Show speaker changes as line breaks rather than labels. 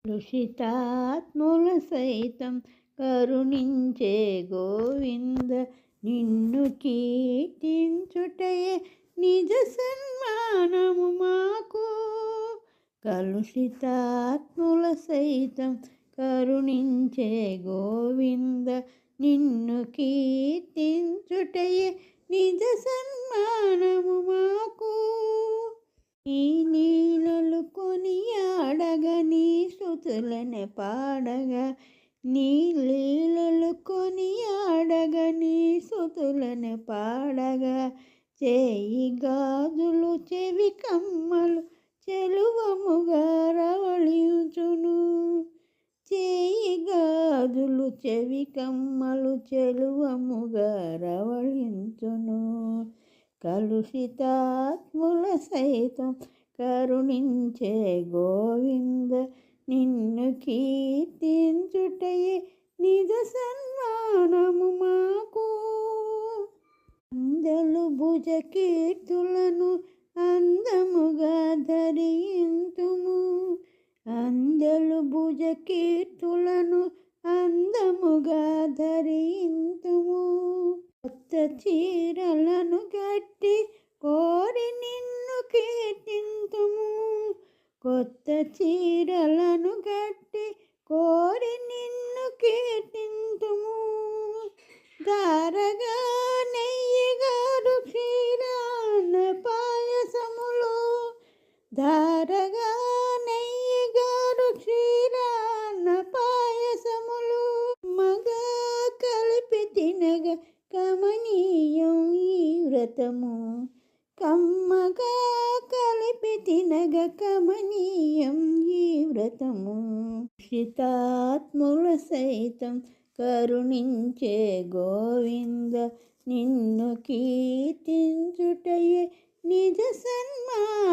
ఋషితాత్ముల సైతం కరుణించే గోవింద, నిన్ను కీర్తించుటయే నిజ సన్మానము మాకు. కలుషితాత్ముల సైతం కరుణించే గోవింద, నిన్ను కీర్తించుటయే నిజ సన్మానము మాకు. నీ లీలలు కొనియాడగా, నీ స్తుతులనే పాడగా, నీ లీలలు కొనియాడగా, నీ స్తుతులనే పాడగా, చేయి గాజులు చెవి కమ్మలు చెలువముగా రవళించును. చేయి గాజులు చెవి కమ్మలు చెలువముగా రవళించును. కలుషితాత్ముల సైతం కరుణించే గోవింద, నిన్ను కీర్తించుటయే నిజ సన్మానము మాకు. అందలు భుజ కీర్తులను అందముగా ధరింతుము, అందలు భుజ కీర్తులను అందముగా ధరింతుము. కొత్త చీరలను కట్టి కోరి నిన్ను కీర్తింతుము, కొత్త చీరలను కట్టి కోరి నిన్ను కీర్తింతుము. ధారగా నెయ్యిగారు క్షీరాన్న పాయసములు, ధారగా నెయ్యిగారు క్షీరాన్న పాయసములు, మగా కలిపి తినగ కమనీయం ఈ వ్రతము, కమ్మగా కలిపి తినగ కమనీయం ఈ వ్రతము. ఋషితాత్ముల సైతం కరుణించే గోవింద, నిన్ను కీర్తించుటయే నిజ సన్మానము